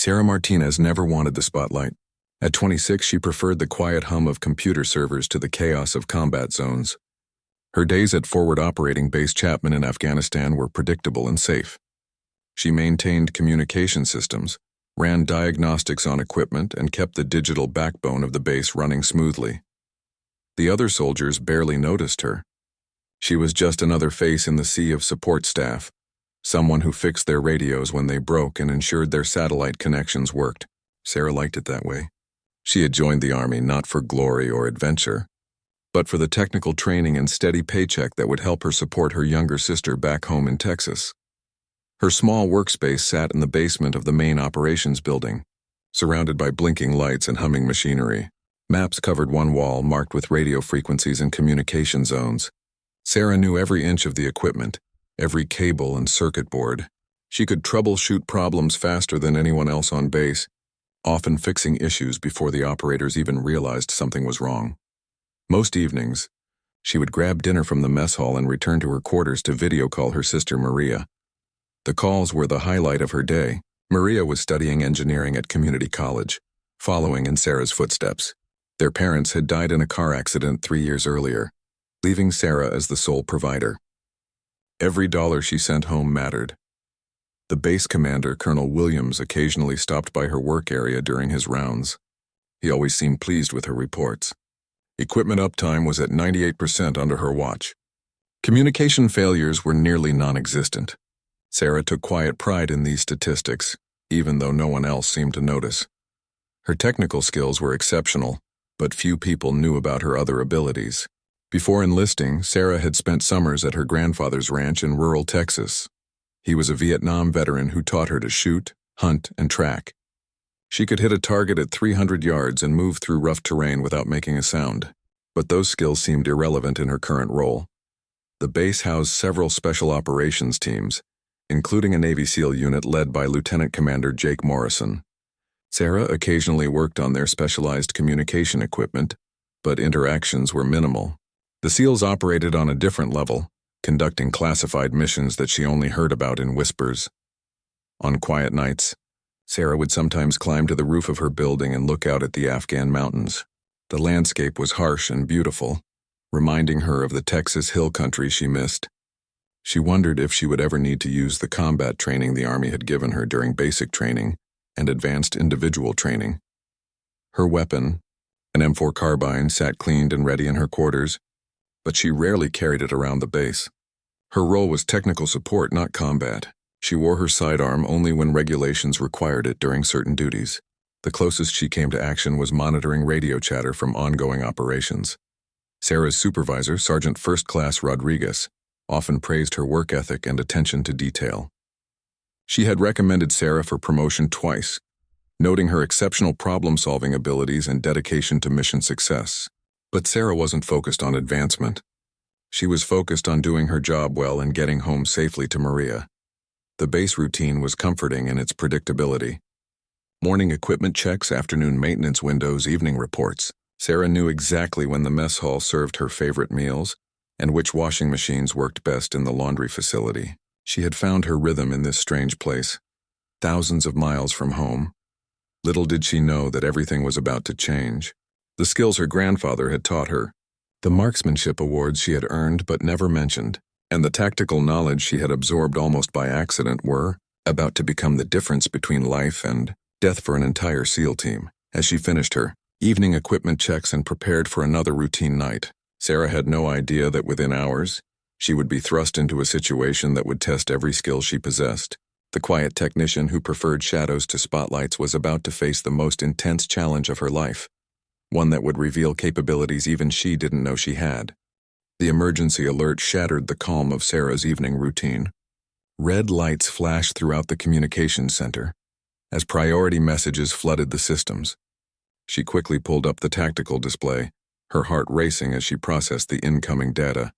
Sarah Martinez never wanted the spotlight. At 26, she preferred the quiet hum of computer servers to the chaos of combat zones. Her days at Forward Operating Base Chapman in Afghanistan were predictable and safe. She maintained communication systems, ran diagnostics on equipment, and kept the digital backbone of the base running smoothly. The other soldiers barely noticed her. She was just another face in the sea of support staff, someone who fixed their radios when they broke and ensured their satellite connections worked. Sarah liked it that way. She had joined the Army not for glory or adventure, but for the technical training and steady paycheck that would help her support her younger sister back home in Texas. Her small workspace sat in the basement of the main operations building, surrounded by blinking lights and humming machinery. Maps covered one wall marked with radio frequencies and communication zones. Sarah knew every inch of the equipment, every cable and circuit board. She could troubleshoot problems faster than anyone else on base, often fixing issues before the operators even realized something was wrong. Most evenings, she would grab dinner from the mess hall and return to her quarters to video call her sister Maria. The calls were the highlight of her day. Maria was studying engineering at community college, following in Sarah's footsteps. Their parents had died in a car accident 3 years earlier, leaving Sarah as the sole provider. Every dollar she sent home mattered. The base commander, Colonel Williams, occasionally stopped by her work area during his rounds. He always seemed pleased with her reports. Equipment uptime was at 98% under her watch. Communication failures were nearly non-existent. Sarah took quiet pride in these statistics, even though no one else seemed to notice. Her technical skills were exceptional, but few people knew about her other abilities. Before enlisting, Sarah had spent summers at her grandfather's ranch in rural Texas. He was a Vietnam veteran who taught her to shoot, hunt, and track. She could hit a target at 300 yards and move through rough terrain without making a sound. But those skills seemed irrelevant in her current role. The base housed several special operations teams, including a Navy SEAL unit led by Lieutenant Commander Jake Morrison. Sarah occasionally worked on their specialized communication equipment, but interactions were minimal. The SEALs operated on a different level, conducting classified missions that she only heard about in whispers. On quiet nights, Sarah would sometimes climb to the roof of her building and look out at the Afghan mountains. The landscape was harsh and beautiful, reminding her of the Texas hill country she missed. She wondered if she would ever need to use the combat training the Army had given her during basic training and advanced individual training. Her weapon, an M4 carbine, sat cleaned and ready in her quarters, but she rarely carried it around the base. Her role was technical support, not combat. She wore her sidearm only when regulations required it during certain duties. The closest she came to action was monitoring radio chatter from ongoing operations. Sarah's supervisor, Sergeant First Class Rodriguez, often praised her work ethic and attention to detail. She had recommended Sarah for promotion twice, noting her exceptional problem-solving abilities and dedication to mission success. But Sarah wasn't focused on advancement. She was focused on doing her job well and getting home safely to Maria. The base routine was comforting in its predictability. Morning equipment checks, afternoon maintenance windows, evening reports. Sarah knew exactly when the mess hall served her favorite meals and which washing machines worked best in the laundry facility. She had found her rhythm in this strange place, thousands of miles from home. Little did she know that everything was about to change. The skills her grandfather had taught her, the marksmanship awards she had earned but never mentioned, and the tactical knowledge she had absorbed almost by accident were about to become the difference between life and death for an entire SEAL team. As she finished her evening equipment checks and prepared for another routine night, Sarah had no idea that within hours, she would be thrust into a situation that would test every skill she possessed. The quiet technician who preferred shadows to spotlights was about to face the most intense challenge of her life, one that would reveal capabilities even she didn't know she had. The emergency alert shattered the calm of Sarah's evening routine. Red lights flashed throughout the communications center as priority messages flooded the systems. She quickly pulled up the tactical display, her heart racing as she processed the incoming data.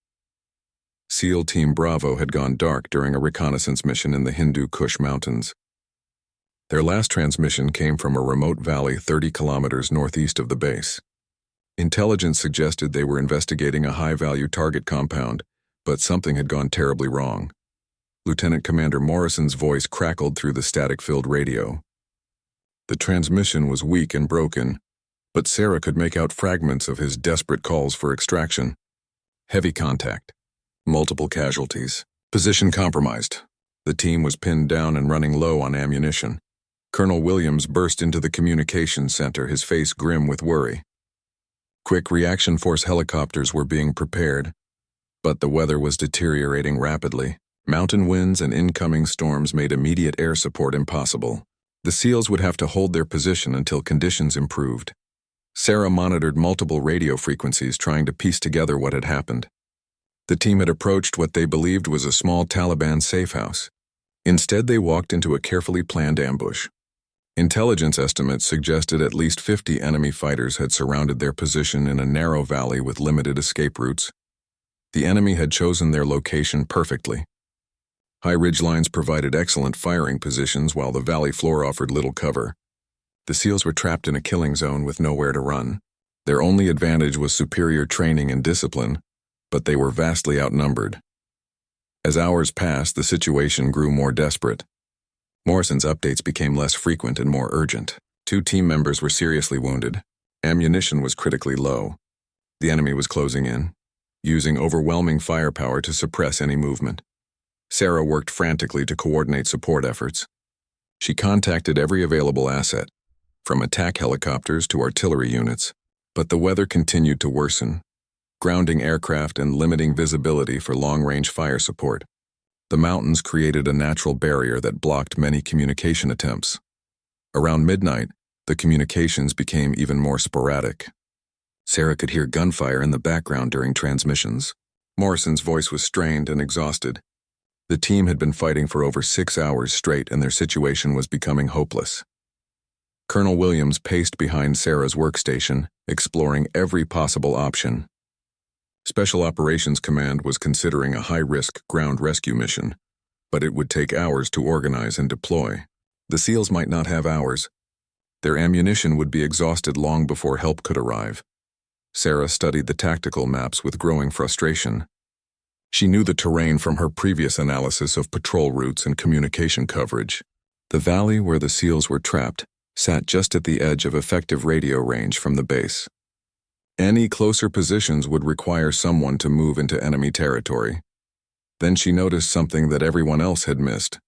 SEAL Team Bravo had gone dark during a reconnaissance mission in the Hindu Kush Mountains. Their last transmission came from a remote valley 30 kilometers northeast of the base. Intelligence suggested they were investigating a high-value target compound, but something had gone terribly wrong. Lieutenant Commander Morrison's voice crackled through the static-filled radio. The transmission was weak and broken, but Sarah could make out fragments of his desperate calls for extraction. Heavy contact. Multiple casualties. Position compromised. The team was pinned down and running low on ammunition. Colonel Williams burst into the communications center, his face grim with worry. Quick reaction force helicopters were being prepared, but the weather was deteriorating rapidly. Mountain winds and incoming storms made immediate air support impossible. The SEALs would have to hold their position until conditions improved. Sarah monitored multiple radio frequencies, trying to piece together what had happened. The team had approached what they believed was a small Taliban safe house. Instead, they walked into a carefully planned ambush. Intelligence estimates suggested at least 50 enemy fighters had surrounded their position in a narrow valley with limited escape routes. The enemy had chosen their location perfectly. High ridgelines provided excellent firing positions while the valley floor offered little cover. The SEALs were trapped in a killing zone with nowhere to run. Their only advantage was superior training and discipline, but they were vastly outnumbered. As hours passed, the situation grew more desperate. Morrison's updates became less frequent and more urgent. 2 team members were seriously wounded. Ammunition was critically low. The enemy was closing in, using overwhelming firepower to suppress any movement. Sarah worked frantically to coordinate support efforts. She contacted every available asset, from attack helicopters to artillery units, but the weather continued to worsen, grounding aircraft and limiting visibility for long-range fire support. The mountains created a natural barrier that blocked many communication attempts. Around midnight, the communications became even more sporadic. Sarah could hear gunfire in the background during transmissions. Morrison's voice was strained and exhausted. The team had been fighting for over 6 hours straight, and their situation was becoming hopeless. Colonel Williams paced behind Sarah's workstation, exploring every possible option. Special Operations Command was considering a high-risk ground rescue mission, but it would take hours to organize and deploy. The SEALs might not have hours. Their ammunition would be exhausted long before help could arrive. Sarah studied the tactical maps with growing frustration. She knew the terrain from her previous analysis of patrol routes and communication coverage. The valley where the SEALs were trapped sat just at the edge of effective radio range from the base. Any closer positions would require someone to move into enemy territory. Then she noticed something that everyone else had missed.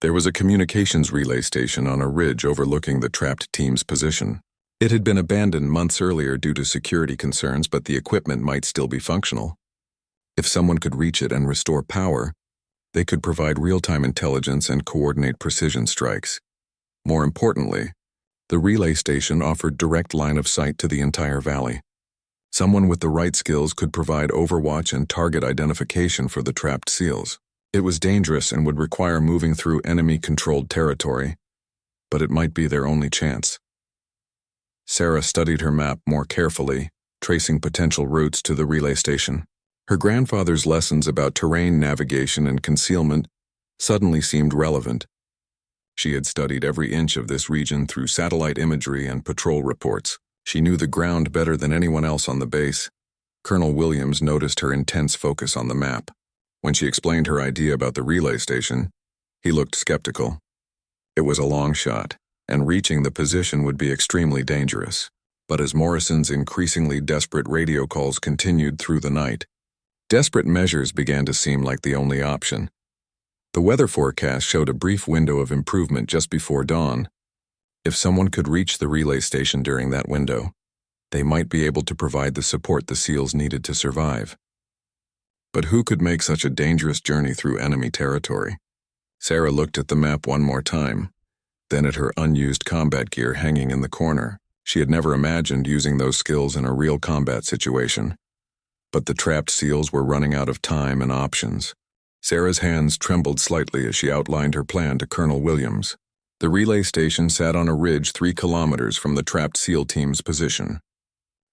There was a communications relay station on a ridge overlooking the trapped team's position. It had been abandoned months earlier due to security concerns, but the equipment might still be functional. If someone could reach it and restore power, they could provide real-time intelligence and coordinate precision strikes. More importantly, the relay station offered direct line of sight to the entire valley. Someone with the right skills could provide overwatch and target identification for the trapped SEALs. It was dangerous and would require moving through enemy-controlled territory, but it might be their only chance. Sarah studied her map more carefully, tracing potential routes to the relay station. Her grandfather's lessons about terrain navigation and concealment suddenly seemed relevant. She had studied every inch of this region through satellite imagery and patrol reports. She knew the ground better than anyone else on the base. Colonel Williams noticed her intense focus on the map. When she explained her idea about the relay station, he looked skeptical. It was a long shot, and reaching the position would be extremely dangerous. But as Morrison's increasingly desperate radio calls continued through the night, desperate measures began to seem like the only option. The weather forecast showed a brief window of improvement just before dawn. If someone could reach the relay station during that window, they might be able to provide the support the SEALs needed to survive. But who could make such a dangerous journey through enemy territory? Sarah looked at the map one more time, then at her unused combat gear hanging in the corner. She had never imagined using those skills in a real combat situation. But the trapped SEALs were running out of time and options. Sarah's hands trembled slightly as she outlined her plan to Colonel Williams. The relay station sat on a ridge 3 kilometers from the trapped SEAL team's position.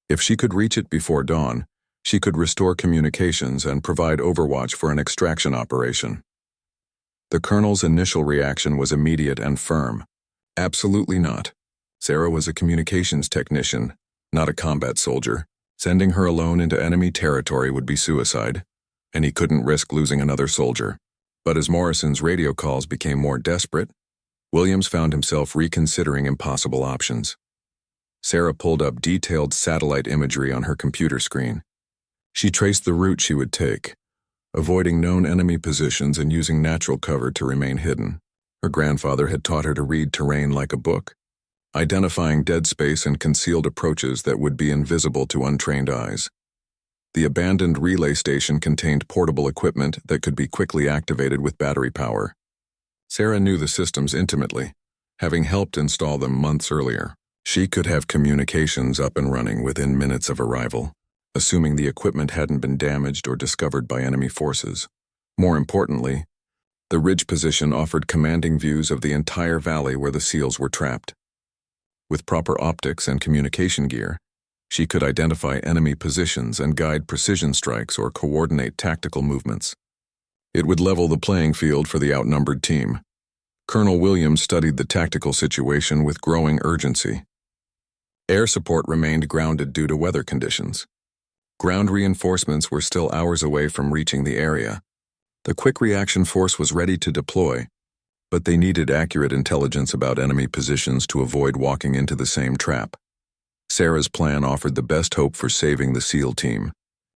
If she could reach it before dawn, she could restore communications and provide overwatch for an extraction operation. The colonel's initial reaction was immediate and firm. Absolutely not. Sarah was a communications technician, not a combat soldier. Sending her alone into enemy territory would be suicide, and he couldn't risk losing another soldier. But as Morrison's radio calls became more desperate, Williams found himself reconsidering impossible options. Sarah pulled up detailed satellite imagery on her computer screen. She traced the route she would take, avoiding known enemy positions and using natural cover to remain hidden. Her grandfather had taught her to read terrain like a book, identifying dead space and concealed approaches that would be invisible to untrained eyes. The abandoned relay station contained portable equipment that could be quickly activated with battery power. Sarah knew the systems intimately, having helped install them months earlier. She could have communications up and running within minutes of arrival, assuming the equipment hadn't been damaged or discovered by enemy forces. More importantly, the ridge position offered commanding views of the entire valley where the SEALs were trapped. With proper optics and communication gear, she could identify enemy positions and guide precision strikes or coordinate tactical movements. It would level the playing field for the outnumbered team. Colonel Williams studied the tactical situation with growing urgency. Air support remained grounded due to weather conditions. Ground reinforcements were still hours away from reaching the area. The quick reaction force was ready to deploy, but they needed accurate intelligence about enemy positions to avoid walking into the same trap. Sarah's plan offered the best hope for saving the SEAL team,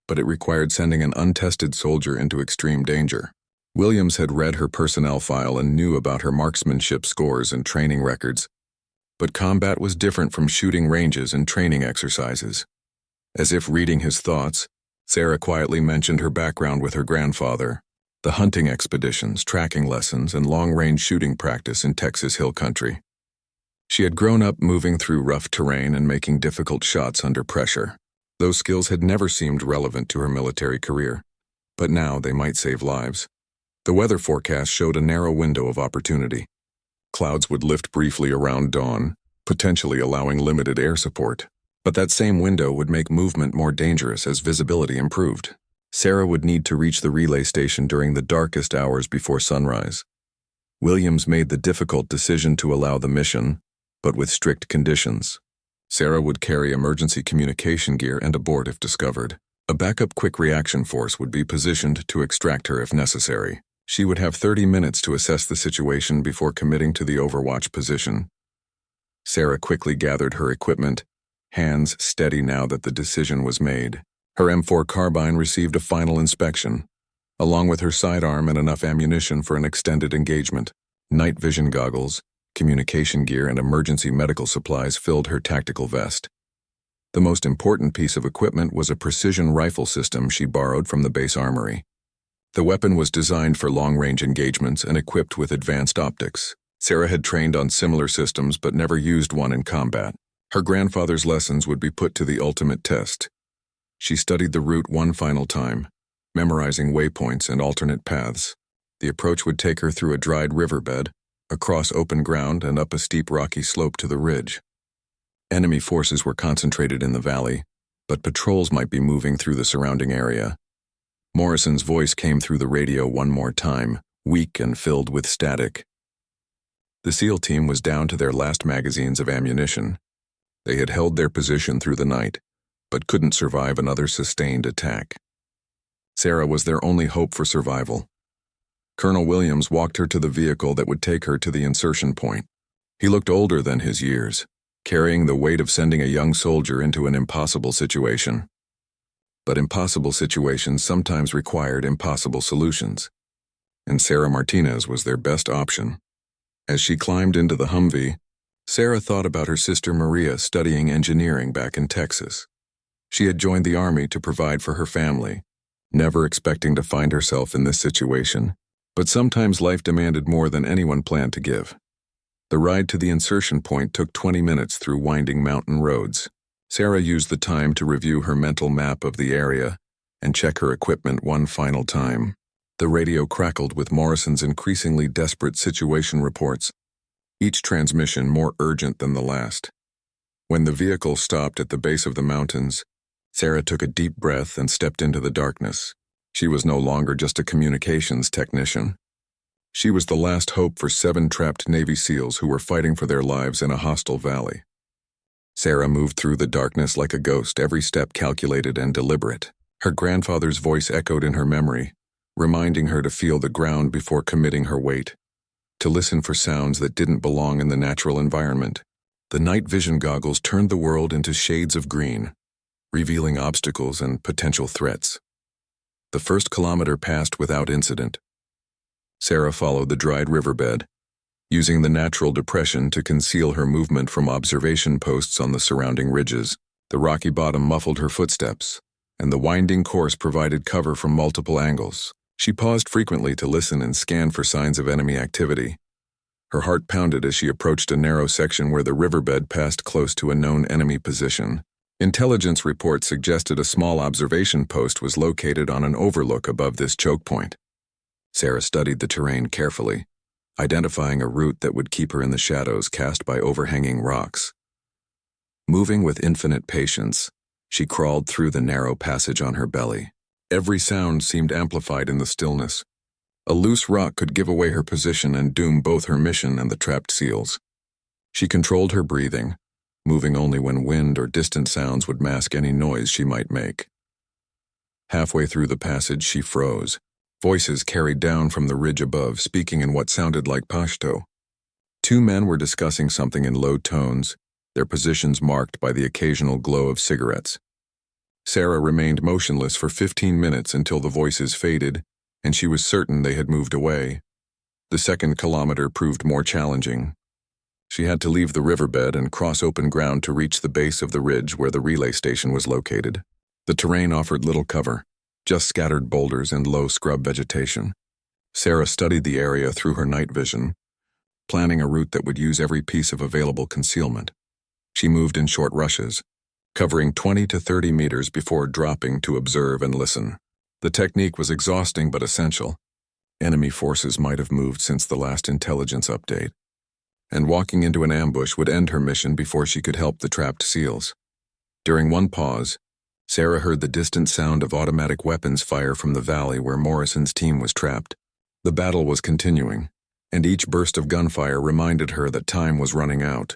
but it required sending an untested soldier into extreme danger. Williams had read her personnel file and knew about her marksmanship scores and training records, but combat was different from shooting ranges and training exercises. As if reading his thoughts, Sarah quietly mentioned her background with her grandfather, the hunting expeditions, tracking lessons, and long-range shooting practice in Texas Hill Country. She had grown up moving through rough terrain and making difficult shots under pressure. Those skills had never seemed relevant to her military career, but now they might save lives. The weather forecast showed a narrow window of opportunity. Clouds would lift briefly around dawn, potentially allowing limited air support. But that same window would make movement more dangerous as visibility improved. Sarah would need to reach the relay station during the darkest hours before sunrise. Williams made the difficult decision to allow the mission, but with strict conditions. Sarah would carry emergency communication gear and abort if discovered. A backup quick reaction force would be positioned to extract her if necessary. She would have 30 minutes to assess the situation before committing to the overwatch position. Sarah quickly gathered her equipment, hands steady now that the decision was made. Her M4 carbine received a final inspection, along with her sidearm and enough ammunition for an extended engagement. Night vision goggles, communication gear, and emergency medical supplies filled her tactical vest. The most important piece of equipment was a precision rifle system she borrowed from the base armory. The weapon was designed for long-range engagements and equipped with advanced optics. Sarah had trained on similar systems but never used one in combat. Her grandfather's lessons would be put to the ultimate test. She studied the route one final time, memorizing waypoints and alternate paths. The approach would take her through a dried riverbed, across open ground, and up a steep rocky slope to the ridge. Enemy forces were concentrated in the valley, but patrols might be moving through the surrounding area. Morrison's voice came through the radio one more time, weak and filled with static. The SEAL team was down to their last magazines of ammunition. They had held their position through the night, but couldn't survive another sustained attack. Sarah was their only hope for survival. Colonel Williams walked her to the vehicle that would take her to the insertion point. He looked older than his years, carrying the weight of sending a young soldier into an impossible situation. But impossible situations sometimes required impossible solutions, and Sarah Martinez was their best option. As she climbed into the Humvee, Sarah thought about her sister Maria studying engineering back in Texas. She had joined the Army to provide for her family, never expecting to find herself in this situation. But sometimes life demanded more than anyone planned to give. The ride to the insertion point took 20 minutes through winding mountain roads. Sarah used the time to review her mental map of the area and check her equipment one final time. The radio crackled with Morrison's increasingly desperate situation reports, each transmission more urgent than the last. When the vehicle stopped at the base of the mountains, Sarah took a deep breath and stepped into the darkness. She was no longer just a communications technician. She was the last hope for 7 trapped Navy SEALs who were fighting for their lives in a hostile valley. Sarah moved through the darkness like a ghost, every step calculated and deliberate. Her grandfather's voice echoed in her memory, reminding her to feel the ground before committing her weight. to listen for sounds that didn't belong in the natural environment. The night vision goggles turned the world into shades of green, revealing obstacles and potential threats. The first kilometer passed without incident. Sarah followed the dried riverbed, using the natural depression to conceal her movement from observation posts on the surrounding ridges. The rocky bottom muffled her footsteps, and the winding course provided cover from multiple angles. She paused frequently to listen and scan for signs of enemy activity. Her heart pounded as she approached a narrow section where the riverbed passed close to a known enemy position. Intelligence reports suggested a small observation post was located on an overlook above this choke point. Sarah studied the terrain carefully, identifying a route that would keep her in the shadows cast by overhanging rocks. Moving with infinite patience, she crawled through the narrow passage on her belly. Every sound seemed amplified in the stillness. A loose rock could give away her position and doom both her mission and the trapped seals. She controlled her breathing, moving only when wind or distant sounds would mask any noise she might make. Halfway through the passage, she froze. Voices carried down from the ridge above, speaking in what sounded like Pashto. Two men were discussing something in low tones, their positions marked by the occasional glow of cigarettes. Sarah remained motionless for 15 minutes until the voices faded, and she was certain they had moved away. The second kilometer proved more challenging. She had to leave the riverbed and cross open ground to reach the base of the ridge where the relay station was located. The terrain offered little cover, just scattered boulders and low scrub vegetation. Sarah studied the area through her night vision, planning a route that would use every piece of available concealment. She moved in short rushes, covering 20 to 30 meters before dropping to observe and listen. The technique was exhausting but essential. Enemy forces might have moved since the last intelligence update, and walking into an ambush would end her mission before she could help the trapped seals. During one pause, Sarah heard the distant sound of automatic weapons fire from the valley where Morrison's team was trapped. The battle was continuing, and each burst of gunfire reminded her that time was running out.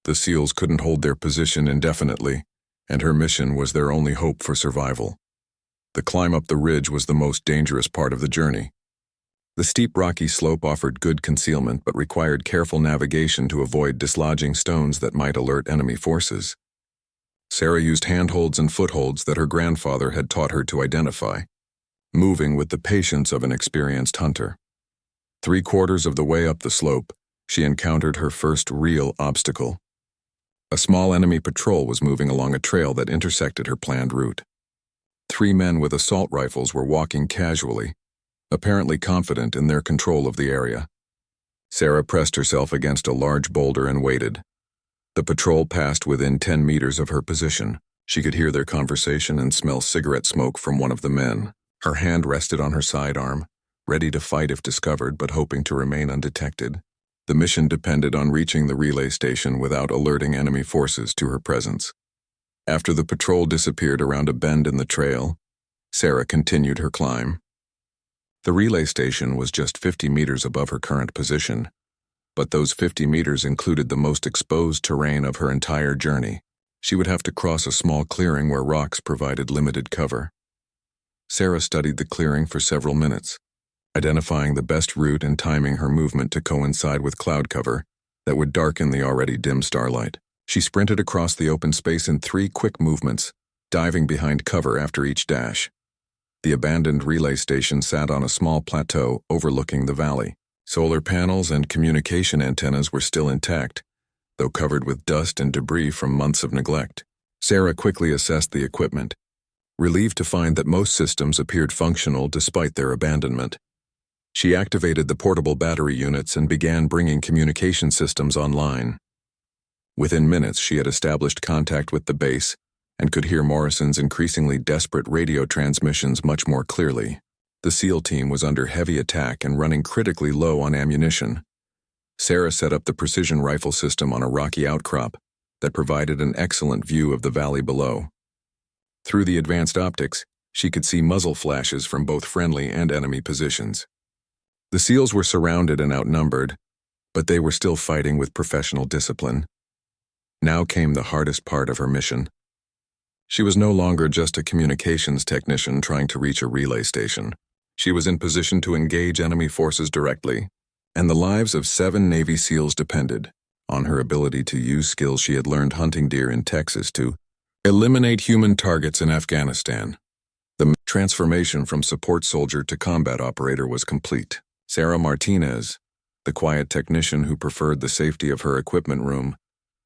The SEALs couldn't hold their position indefinitely, and her mission was their only hope for survival. The climb up the ridge was the most dangerous part of the journey. The steep rocky slope offered good concealment but required careful navigation to avoid dislodging stones that might alert enemy forces. Sarah used handholds and footholds that her grandfather had taught her to identify, moving with the patience of an experienced hunter. 3/4 of the way up the slope, she encountered her first real obstacle. A small enemy patrol was moving along a trail that intersected her planned route. 3 men with assault rifles were walking casually, apparently confident in their control of the area. Sarah pressed herself against a large boulder and waited. The patrol passed within 10 meters of her position. She could hear their conversation and smell cigarette smoke from one of the men. Her hand rested on her sidearm, ready to fight if discovered but hoping to remain undetected. The mission depended on reaching the relay station without alerting enemy forces to her presence. After the patrol disappeared around a bend in the trail, Sarah continued her climb. The relay station was just 50 meters above her current position, but those 50 meters included the most exposed terrain of her entire journey. She would have to cross a small clearing where rocks provided limited cover. Sarah studied the clearing for several minutes, identifying the best route and timing her movement to coincide with cloud cover that would darken the already dim starlight. She sprinted across the open space in 3 quick movements, diving behind cover after each dash. The abandoned relay station sat on a small plateau overlooking the valley. Solar panels and communication antennas were still intact, though covered with dust and debris from months of neglect. Sarah quickly assessed the equipment, relieved to find that most systems appeared functional despite their abandonment. She activated the portable battery units and began bringing communication systems online. Within minutes, she had established contact with the base and could hear Morrison's increasingly desperate radio transmissions much more clearly. The SEAL team was under heavy attack and running critically low on ammunition. Sarah set up the precision rifle system on a rocky outcrop that provided an excellent view of the valley below. Through the advanced optics, she could see muzzle flashes from both friendly and enemy positions. The SEALs were surrounded and outnumbered, but they were still fighting with professional discipline. Now came the hardest part of her mission. She was no longer just a communications technician trying to reach a relay station. She was in position to engage enemy forces directly, and the lives of 7 Navy SEALs depended on her ability to use skills she had learned hunting deer in Texas to eliminate human targets in Afghanistan. The transformation from support soldier to combat operator was complete. Sarah Martinez, the quiet technician who preferred the safety of her equipment room,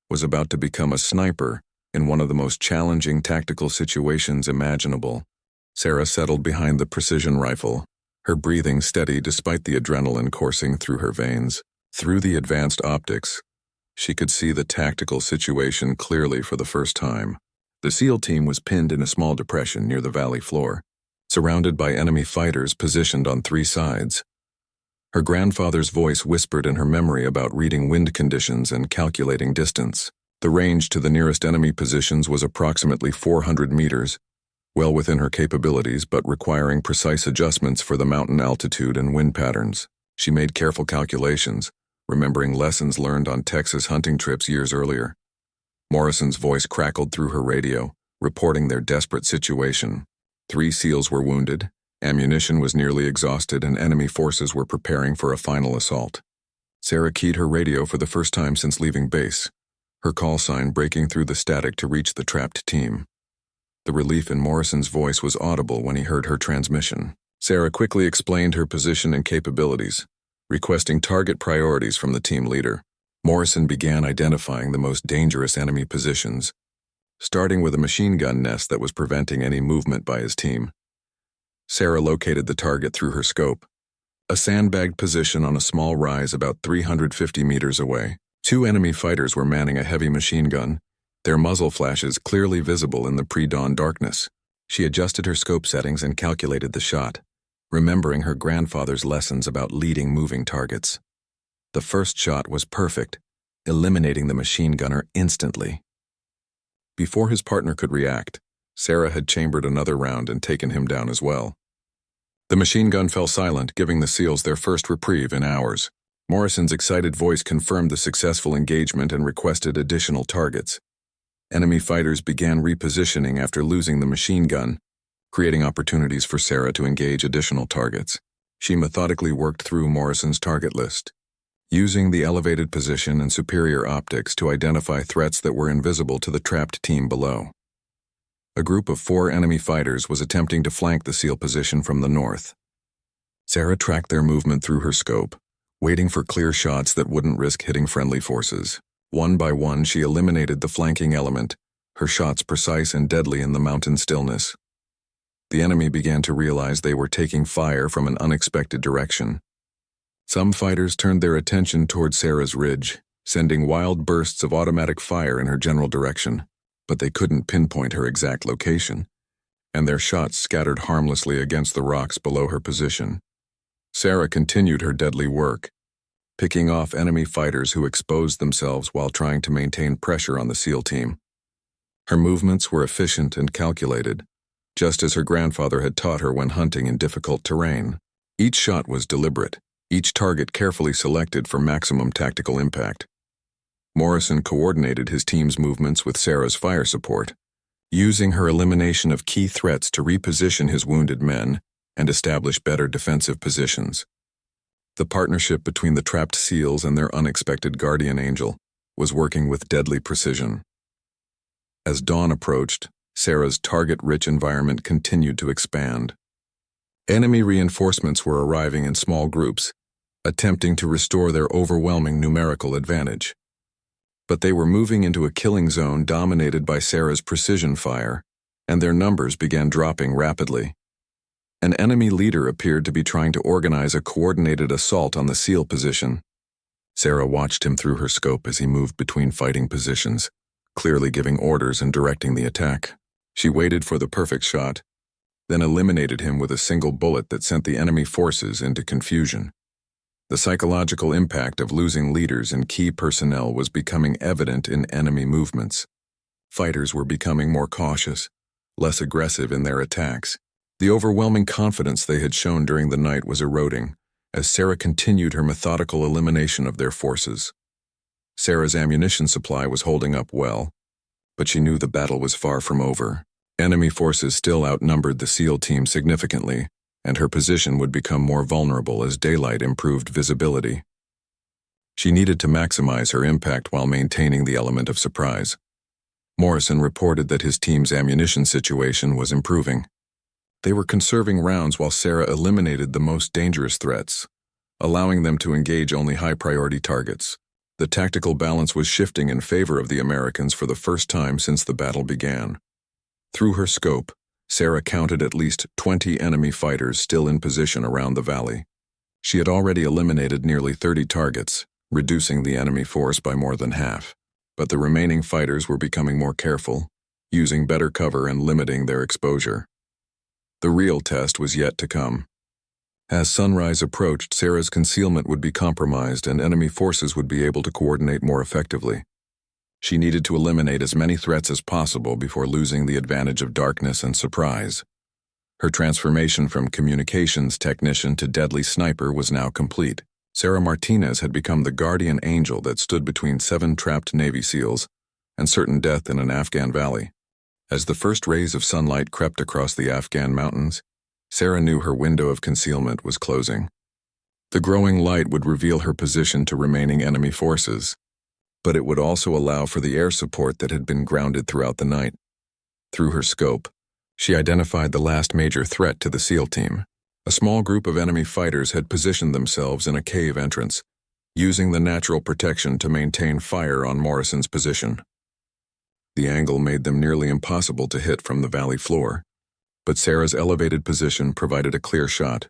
was about to become a sniper in one of the most challenging tactical situations imaginable. Sarah settled behind the precision rifle, her breathing steady despite the adrenaline coursing through her veins. Through the advanced optics, she could see the tactical situation clearly for the first time. The SEAL team was pinned in a small depression near the valley floor, surrounded by enemy fighters positioned on 3 sides. Her grandfather's voice whispered in her memory about reading wind conditions and calculating distance. The range to the nearest enemy positions was approximately 400 meters, well within her capabilities but requiring precise adjustments for the mountain altitude and wind patterns. She made careful calculations, remembering lessons learned on Texas hunting trips years earlier. Morrison's voice crackled through her radio, reporting their desperate situation. 3 SEALs were wounded, ammunition was nearly exhausted, and enemy forces were preparing for a final assault. Sarah keyed her radio for the first time since leaving base, her call sign breaking through the static to reach the trapped team. The relief in Morrison's voice was audible when he heard her transmission. Sarah quickly explained her position and capabilities, requesting target priorities from the team leader. Morrison began identifying the most dangerous enemy positions, starting with a machine gun nest that was preventing any movement by his team. Sarah located the target through her scope, a sandbagged position on a small rise about 350 meters away. 2 enemy fighters were manning a heavy machine gun, their muzzle flashes clearly visible in the pre-dawn darkness. She adjusted her scope settings and calculated the shot, remembering her grandfather's lessons about leading moving targets. The first shot was perfect, eliminating the machine gunner instantly. Before his partner could react, Sarah had chambered another round and taken him down as well. The machine gun fell silent, giving the SEALs their first reprieve in hours. Morrison's excited voice confirmed the successful engagement and requested additional targets. Enemy fighters began repositioning after losing the machine gun, creating opportunities for Sarah to engage additional targets. She methodically worked through Morrison's target list, using the elevated position and superior optics to identify threats that were invisible to the trapped team below. A group of 4 enemy fighters was attempting to flank the SEAL position from the north. Sarah tracked their movement through her scope, waiting for clear shots that wouldn't risk hitting friendly forces. One by one, she eliminated the flanking element, her shots precise and deadly in the mountain stillness. The enemy began to realize they were taking fire from an unexpected direction. Some fighters turned their attention toward Sarah's ridge, sending wild bursts of automatic fire in her general direction, but they couldn't pinpoint her exact location, and their shots scattered harmlessly against the rocks below her position. Sarah continued her deadly work, picking off enemy fighters who exposed themselves while trying to maintain pressure on the SEAL team. Her movements were efficient and calculated, just as her grandfather had taught her when hunting in difficult terrain. Each shot was deliberate, each target carefully selected for maximum tactical impact. Morrison coordinated his team's movements with Sarah's fire support, using her elimination of key threats to reposition his wounded men and establish better defensive positions. The partnership between the trapped SEALs and their unexpected guardian angel was working with deadly precision. As dawn approached, Sarah's target-rich environment continued to expand. Enemy reinforcements were arriving in small groups, attempting to restore their overwhelming numerical advantage. But they were moving into a killing zone dominated by Sarah's precision fire, and their numbers began dropping rapidly. An enemy leader appeared to be trying to organize a coordinated assault on the SEAL position. Sarah watched him through her scope as he moved between fighting positions, clearly giving orders and directing the attack. She waited for the perfect shot, then eliminated him with a single bullet that sent the enemy forces into confusion. The psychological impact of losing leaders and key personnel was becoming evident in enemy movements. Fighters were becoming more cautious, less aggressive in their attacks. The overwhelming confidence they had shown during the night was eroding as Sarah continued her methodical elimination of their forces. Sarah's ammunition supply was holding up well, but she knew the battle was far from over. Enemy forces still outnumbered the SEAL team significantly, and her position would become more vulnerable as daylight improved visibility. She needed to maximize her impact while maintaining the element of surprise. Morrison reported that his team's ammunition situation was improving. They were conserving rounds while Sarah eliminated the most dangerous threats, allowing them to engage only high-priority targets. The tactical balance was shifting in favor of the Americans for the first time since the battle began. Through her scope, Sarah counted at least 20 enemy fighters still in position around the valley. She had already eliminated nearly 30 targets, reducing the enemy force by more than half. But the remaining fighters were becoming more careful, using better cover and limiting their exposure. The real test was yet to come. As sunrise approached, Sarah's concealment would be compromised and enemy forces would be able to coordinate more effectively. She needed to eliminate as many threats as possible before losing the advantage of darkness and surprise. Her transformation from communications technician to deadly sniper was now complete. Sarah Martinez had become the guardian angel that stood between 7 trapped Navy SEALs and certain death in an Afghan valley. As the first rays of sunlight crept across the Afghan mountains, Sarah knew her window of concealment was closing. The growing light would reveal her position to remaining enemy forces, but it would also allow for the air support that had been grounded throughout the night. Through her scope, she identified the last major threat to the SEAL team. A small group of enemy fighters had positioned themselves in a cave entrance, using the natural protection to maintain fire on Morrison's position. The angle made them nearly impossible to hit from the valley floor, but Sarah's elevated position provided a clear shot.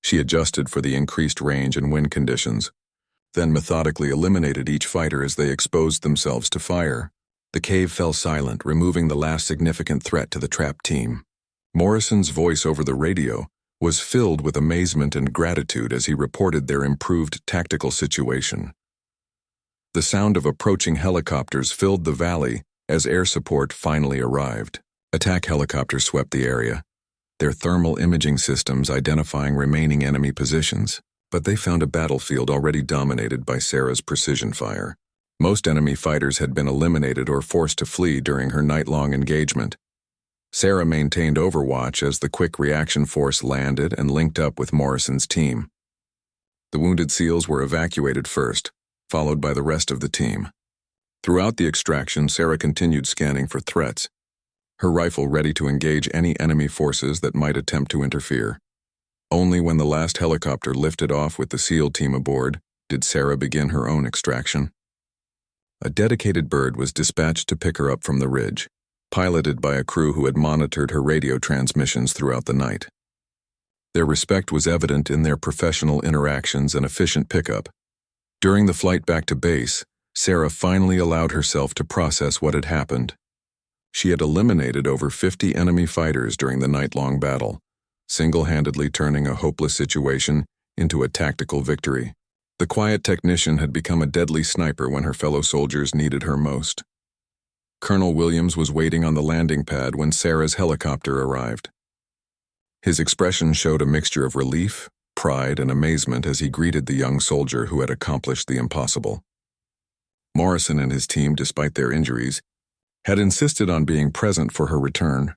She adjusted for the increased range and wind conditions, then methodically eliminated each fighter as they exposed themselves to fire. The cave fell silent, removing the last significant threat to the trapped team. Morrison's voice over the radio was filled with amazement and gratitude as he reported their improved tactical situation. The sound of approaching helicopters filled the valley as air support finally arrived. Attack helicopters swept the area, their thermal imaging systems identifying remaining enemy positions, but they found a battlefield already dominated by Sarah's precision fire. Most enemy fighters had been eliminated or forced to flee during her night-long engagement. Sarah maintained overwatch as the quick reaction force landed and linked up with Morrison's team. The wounded SEALs were evacuated first, followed by the rest of the team. Throughout the extraction, Sarah continued scanning for threats, her rifle ready to engage any enemy forces that might attempt to interfere. Only when the last helicopter lifted off with the SEAL team aboard did Sarah begin her own extraction. A dedicated bird was dispatched to pick her up from the ridge, piloted by a crew who had monitored her radio transmissions throughout the night. Their respect was evident in their professional interactions and efficient pickup. During the flight back to base, Sarah finally allowed herself to process what had happened. She had eliminated over 50 enemy fighters during the night-long battle, single-handedly turning a hopeless situation into a tactical victory. The quiet technician had become a deadly sniper when her fellow soldiers needed her most. Colonel Williams was waiting on the landing pad when Sarah's helicopter arrived. His expression showed a mixture of relief, pride, and amazement as he greeted the young soldier who had accomplished the impossible. Morrison and his team, despite their injuries, had insisted on being present for her return.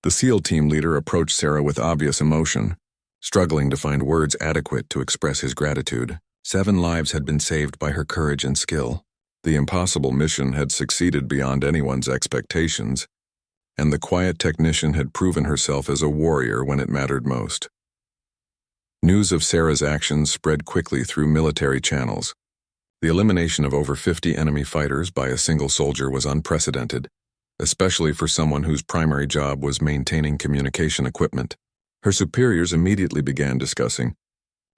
The SEAL team leader approached Sarah with obvious emotion, struggling to find words adequate to express his gratitude. 7 lives had been saved by her courage and skill. The impossible mission had succeeded beyond anyone's expectations, and the quiet technician had proven herself as a warrior when it mattered most. News of Sarah's actions spread quickly through military channels. The elimination of over 50 enemy fighters by a single soldier was unprecedented, especially for someone whose primary job was maintaining communication equipment. Her superiors immediately began discussing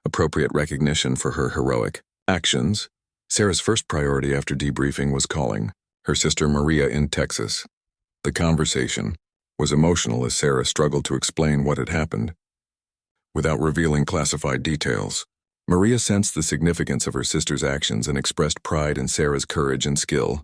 appropriate recognition for her heroic actions. Sarah's first priority after debriefing was calling her sister Maria in Texas. The conversation was emotional as Sarah struggled to explain what had happened. Without revealing classified details, Maria sensed the significance of her sister's actions and expressed pride in Sarah's courage and skill.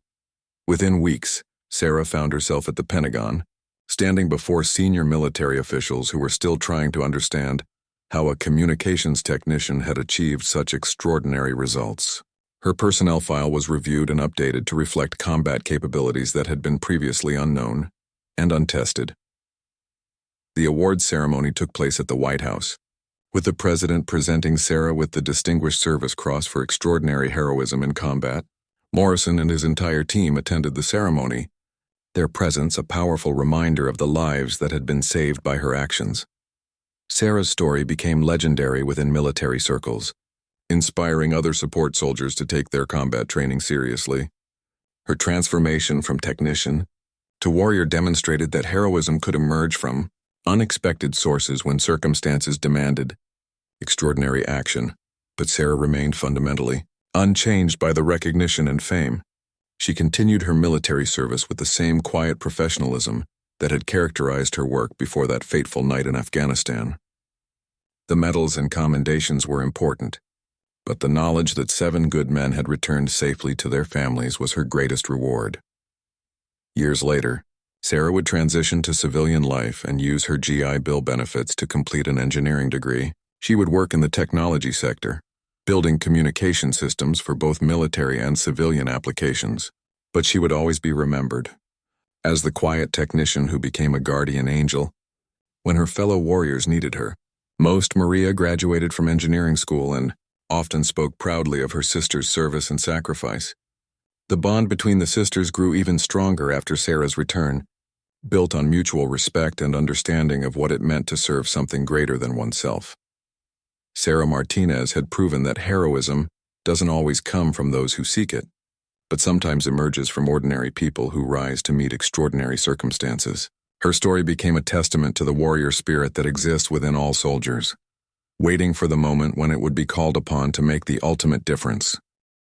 Within weeks, Sarah found herself at the Pentagon, standing before senior military officials who were still trying to understand how a communications technician had achieved such extraordinary results. Her personnel file was reviewed and updated to reflect combat capabilities that had been previously unknown and untested. The awards ceremony took place at the White House, with the president presenting Sarah with the Distinguished Service Cross for extraordinary heroism in combat. Morrison and his entire team attended the ceremony, their presence a powerful reminder of the lives that had been saved by her actions. Sarah's story became legendary within military circles, inspiring other support soldiers to take their combat training seriously. Her transformation from technician to warrior demonstrated that heroism could emerge from unexpected sources when circumstances demanded extraordinary action, but Sarah remained fundamentally unchanged by the recognition and fame. She continued her military service with the same quiet professionalism that had characterized her work before that fateful night in Afghanistan. The medals and commendations were important, but the knowledge that 7 good men had returned safely to their families was her greatest reward. Years later, Sarah would transition to civilian life and use her GI Bill benefits to complete an engineering degree. She would work in the technology sector, building communication systems for both military and civilian applications. But she would always be remembered as the quiet technician who became a guardian angel when her fellow warriors needed her. Maria graduated from engineering school and often spoke proudly of her sister's service and sacrifice. The bond between the sisters grew even stronger after Sarah's return, built on mutual respect and understanding of what it meant to serve something greater than oneself. Sarah Martinez had proven that heroism doesn't always come from those who seek it, but sometimes emerges from ordinary people who rise to meet extraordinary circumstances. Her story became a testament to the warrior spirit that exists within all soldiers, waiting for the moment when it would be called upon to make the ultimate difference.